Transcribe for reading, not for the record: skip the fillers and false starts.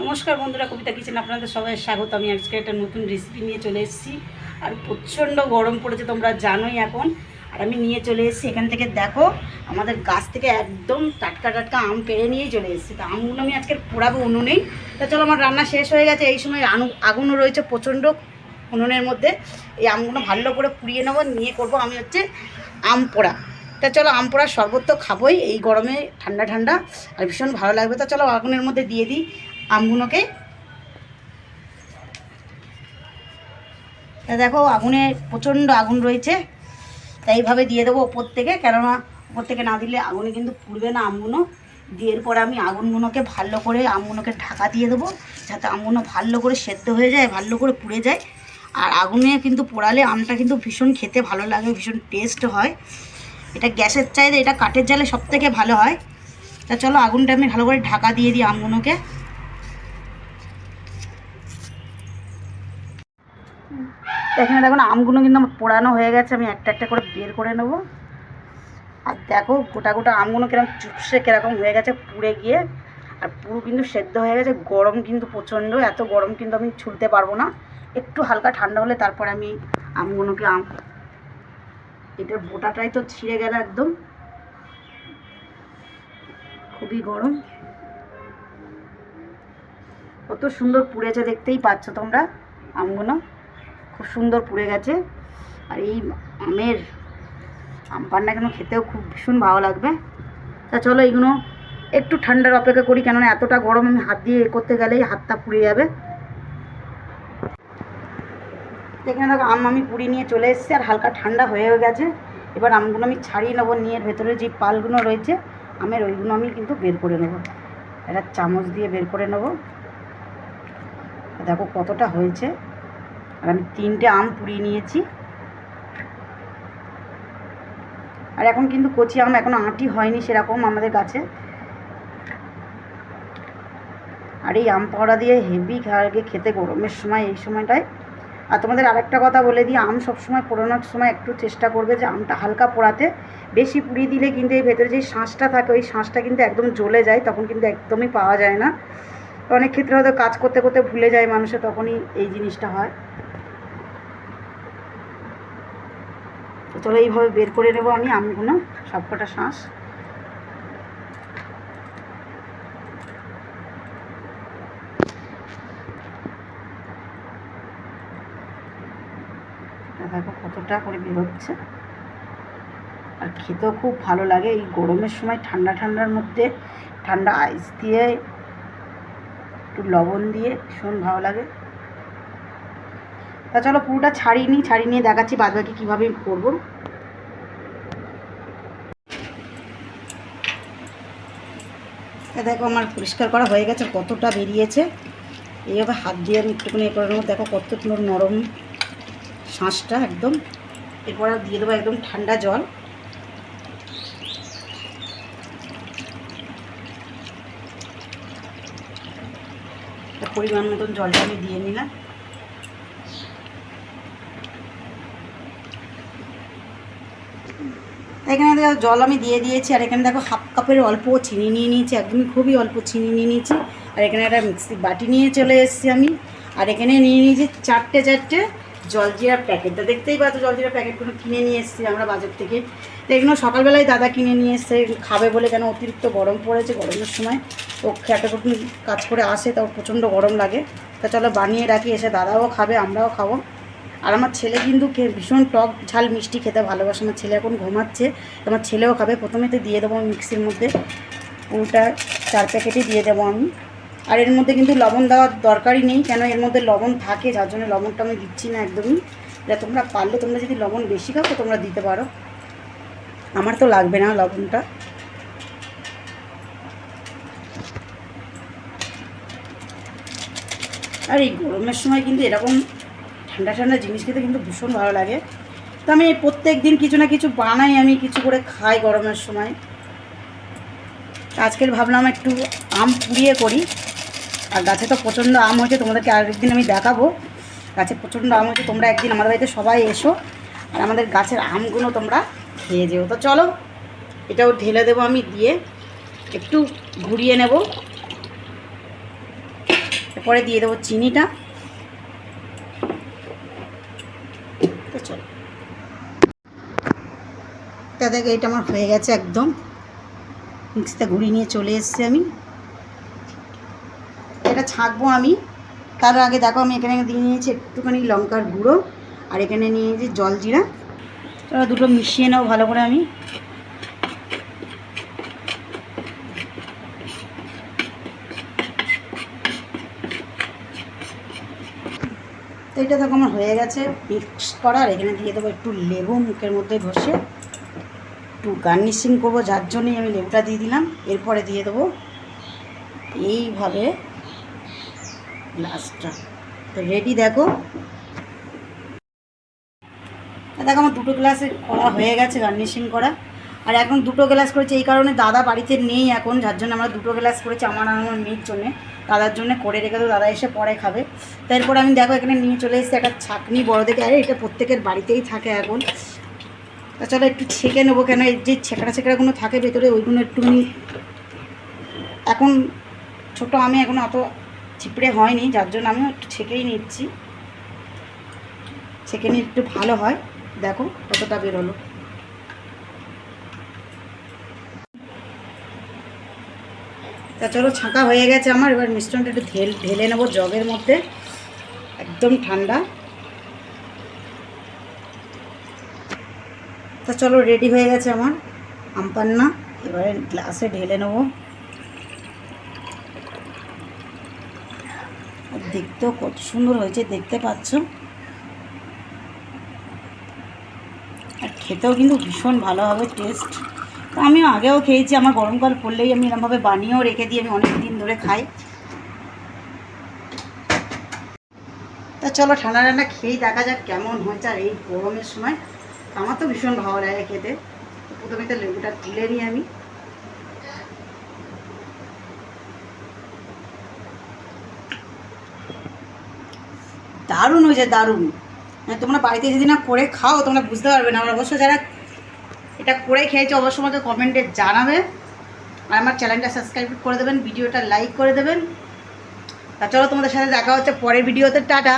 নমস্কার বন্ধুরা, কবিতা কিচেন আপনাদের সবাই স্বাগত। আমি আজকে একটা নতুন রেসিপি নিয়ে চলে এসেছি। আর প্রচণ্ড গরম পড়েছে, তোমরা জানোই এখন। আর আমি নিয়ে চলে এসেছি এখান থেকে, দেখো আমাদের গাছ থেকে একদম টাটকা টাটকা আম পেড়ে নিয়েই চলে এসেছি। তো আমগুলো আমি আজকে পোড়াবো উনুনেই। তা চলো, আমার রান্না শেষ হয়ে গেছে। এই সময় আগুনও রয়েছে প্রচণ্ড উনুনের মধ্যে। এই আমগুলো ভালো করে পুড়িয়ে নেবো, নিয়ে করব আমি আম পোড়া। তা চলো, আম পোড়ার শরবত তো খাবোই এই গরমে, ঠান্ডা ঠান্ডা আর ভীষণ ভালো লাগবে। তা চলো আগুনের মধ্যে দিয়ে দিই আমগুলোকে। তা দেখো আগুনে প্রচণ্ড আগুন রয়েছে, তাই এইভাবে দিয়ে দেবো ওপর থেকে, কেননা ওপর থেকে না দিলে আগুনে কিন্তু পুড়বে না আমগুলো। দিয়ে পরে আমি আগুনগুলোকে ভালো করে আমগুলোকে ঢাকা দিয়ে দেবো, যাতে আমগুলো ভালো করে সেদ্ধ হয়ে যায়, ভালো করে পুড়ে যায়। আর আগুনে কিন্তু পোড়ালে আমটা কিন্তু ভীষণ খেতে ভালো লাগে, ভীষণ টেস্ট হয়। এটা গ্যাসের চাইতে এটা কাঠের জালে সব থেকে ভালো হয়। তা চলো আগুনটা আমি ভালো করে ঢাকা দিয়ে দিই আমগুলোকে। এখানে দেখুন আমগুলো কিন্তু আমার পোড়ানো হয়ে গেছে, আমি একটা একটা করে বের করে নেব। আর দেখো গোটা গোটা আমগুলো কিরকম চুপসে কীরকম হয়ে গেছে পুড়ে গিয়ে, আর পুরো কিন্তু সেদ্ধ হয়ে গেছে। গরম কিন্তু প্রচণ্ড, এত গরম কিন্তু আমি ছুলতে পারবো না। একটু হালকা ঠান্ডা হলে তারপরে আমি আমগুলোকে এটার বোটাটাই তো ছিঁড়ে গেল একদম, খুবই গরম। কত সুন্দর পুড়েছে দেখতেই পাচ্ছ তোমরা, আমগুলো খুব সুন্দর পুড়ে গেছে। আর এই আম পান্না কেন খেতেও খুব ভীষণ ভালো লাগবে। তা চলো এইগুলো একটু ঠান্ডার অপেক্ষা করি, কেননা এতটা গরম আমি হাত দিয়ে করতে গেলেই হাতটা পুড়ে যাবে। এখানে দেখো আম আমি পুড়ি নিয়ে চলে এসেছি, আর হালকা ঠান্ডা হয়েও গেছে। এবার আমগুলো আমি ছাড়িয়ে নেবো, নিয়ে ভেতরে যে পালগুলো রয়েছে আমের ওইগুলো আমি কিন্তু বের করে নেবো, একটা চামচ দিয়ে বের করে নেবো। দেখো কতটা হয়েছে। আর আমি 3টে আম পুড়িয়ে নিয়েছি। আর এখন কিন্তু কচি আম এখনও আঁটি হয়নি সেরকম আমাদের গাছে। আর এই আম পাওড়া দিয়ে হেভি লাগে খেতে গরমের সময়, এই সময়টায়। আর তোমাদের আরেকটা কথা বলে দিই, আম সবসময় পোড়ানোর সময় একটু চেষ্টা করবে যে আমটা হালকা পোড়াতে। বেশি পুড়িয়ে দিলে কিন্তু এই ভেতরে যে শাঁসটা থাকে ওই শাঁসটা কিন্তু একদম জ্বলে যায়, তখন কিন্তু একদমই পাওয়া যায় না। অনেক ক্ষেত্রে হয়তো কাজ করতে করতে ভুলে যায় মানুষে, তখনই এই জিনিসটা হয়। তো চলো এইভাবে বের করে নেবো আমি আমগুলো সবকটা শাঁস। দেখো কতটা করে বেরোচ্ছে, আর খেতেও খুব ভালো লাগে এই গরমের সময়। ঠান্ডা ঠান্ডার মধ্যে ঠান্ডা আইস দিয়ে একটু লবণ দিয়ে ভীষণ ভালো লাগে। তা চলো পুরোটা ছাড়িয়ে নিয়ে দেখাচ্ছি বাদবাকি কীভাবে করবো। দেখো আমার পরিষ্কার করা হয়ে গেছে, কতটা বেরিয়েছে। এইভাবে হাত দিয়ে আমি একটুখানি করে নেবো, দেখো কত নরম শাঁসটা একদম। এরপর দিয়ে দেবো একদম ঠান্ডা জল। পরিমাণ মতন জলটা আমি দিয়ে নিলাম। এখানে দেখো জল আমি দিয়ে দিয়েছি, আর এখানে দেখো হাফ কাপের অল্প চিনি নিয়ে নিয়েছি, একদমই খুবই অল্প চিনি নিয়ে নিয়েছি। আর এখানে একটা মিক্সি বাটি নিয়ে চলে এসেছি আমি। আর এখানে নিয়ে নিয়েছি চারটে জলজিরার প্যাকেট। তা দেখতেই পাচ্ছ জলজিরার প্যাকেটগুলো কিনে নিয়ে এসেছি আমরা বাজার থেকে। তো এগুলো সকালবেলায় দাদা কিনে নিয়ে এসছে খাবে বলে, কেন অতিরিক্ত গরম পড়েছে। গরমের সময় ও খেটে কাজ করে আসে, তাও প্রচণ্ড গরম লাগে। তা চলো বানিয়ে রাখি, এসে দাদাও খাবে আমরাও খাবো। আর আমার ছেলে কিন্তু ভীষণ টক ঝাল মিষ্টি খেতে ভালোবাসে। আমার ছেলে এখন ঘুমাচ্ছে, আমার ছেলেও খাবে। প্রথমে তো দিয়ে দেবো মিক্সির মধ্যে পুরোটা 4 প্যাকেটই দিয়ে দেবো আমি। আর এর মধ্যে কিন্তু লবণ দেওয়ার দরকারই নেই, কেন এর মধ্যে লবণ থাকে, যার জন্য লবণটা আমি দিচ্ছি না একদমই। এটা তোমরা পারলে তোমরা যদি লবণ বেশি খাও তো তোমরা দিতে পারো, আমার তো লাগবে না লবণটা। আর এই গরমের সময় কিন্তু এরকম ঠান্ডা ঠান্ডা জিনিস খেতে কিন্তু ভীষণ ভালো লাগে। তো আমি প্রত্যেক দিন কিছু না কিছু বানাই, আমি কিছু করে খাই গরমের সময়। আজকের ভাবলাম একটু আম পুড়িয়ে করি। আর গাছে তো প্রচণ্ড আম হয়েছে, তোমাদেরকে আরেকদিন আমি দেখাবো। গাছে প্রচণ্ড আম হয়েছে, তোমরা একদিন আমাদের বাড়িতে সবাই এসো, আর আমাদের গাছের আমগুলো তোমরা খেয়ে যেও। তো চলো এটাও ঢেলে দেবো আমি, দিয়ে একটু ঘুরিয়ে নেব। এরপরে দিয়ে দেবো চিনিটা। তো চলো, তা দেখো এটা আমার হয়ে গেছে, একদম মিক্সিতে ঘুরিয়ে নিয়ে চলে এসেছি আমি। এটা ছাঁকবো আমি, তার আগে দেখো আমি এখানে দিয়ে নিয়েছি একটুখানি লঙ্কার গুঁড়ো, আর এখানে নিয়েছি জল জিরা। তারা দুটো মিশিয়ে নাও ভালো করে আমি। তো এটা দেখো আমার হয়ে গেছে মিক্স করা। আর এখানে দিয়ে দেবো একটু লেবু মুখের মধ্যে ঘষে, একটু গার্নিশিং করবো, যার জন্যই আমি লেবুটা দিয়ে দিলাম। এরপরে দিয়ে দেবো এইভাবে গ্লাসটা। তো রেডি দেখো, দেখো আমার দুটো গ্লাসে করা হয়ে গেছে গার্নিশিং করা। আর এখন দুটো গ্লাস করেছি এই কারণে দাদা বাড়িতে নেই এখন, যার জন্য আমরা দুটো গ্লাস করেছি আমার আর আমার মেয়ের জন্যে। দাদার জন্য করে রেখে দেবো, দাদা এসে পরে খাবে। তারপরে আমি দেখো এখানে নিয়ে চলে এসেছি একটা ছাঁকনি বড় দেখে। আরে এটা প্রত্যেকের বাড়িতেই থাকে এখন। তা চলো একটু ছেঁকে নেবো, কেন এই যে ছেঁকড়াগুলো থাকে ভেতরে ওইগুলো একটুখানি, এখন ছোটো আমি এখন অত চিপড়ে হয়নি, যার জন্য আমি একটু ছেঁকেই নিচ্ছি। ছেঁকে নিয়ে একটু ভালো হয়। দেখো কতটা বেরোলো। তা চলো ছাঁকা হয়ে গেছে আমার। এবার মিশ্রণটা একটু ঢেলে নেবো জগের মধ্যে, একদম ঠান্ডা। তা চলো রেডি হয়ে গেছে আমার আম পান্না। এবারে গ্লাসে ঢেলে নেবো। দেখতেও কত সুন্দর হয়েছে, দেখতে পাচ্ছ। আর খেতেও কিন্তু ভীষণ ভালো হবে টেস্ট। তো আমিও আগেও খেয়েছি, আমার গরমকাল পড়লেই আমি এরকমভাবে বানিয়েও রেখে দিই, আমি অনেক দিন ধরে খাই। তা চলো ঠান্ডা ঠান্ডা খেয়েই দেখা যাক কেমন হয়েছে। আর এই গরমের সময় আমার তো ভীষণ ভালো লাগে খেতে। প্রথমে তো লেবুটা তুলে নিই আমি। দারুণ হয়েছে, দারুণ। তোমরা বাড়িতে যদি না করে খাও তোমরা বুঝতে পারবে না। আর অবশ্য যারা এটা করে খেয়েছে অবশ্যই আমাকে কমেন্টে জানাবে। আর আমার চ্যানেলটা সাবস্ক্রাইব করে দেবেন, ভিডিওটা লাইক করে দেবেন। তা চলো তোমাদের সাথে দেখা হচ্ছে পরের ভিডিওতে। টাটা।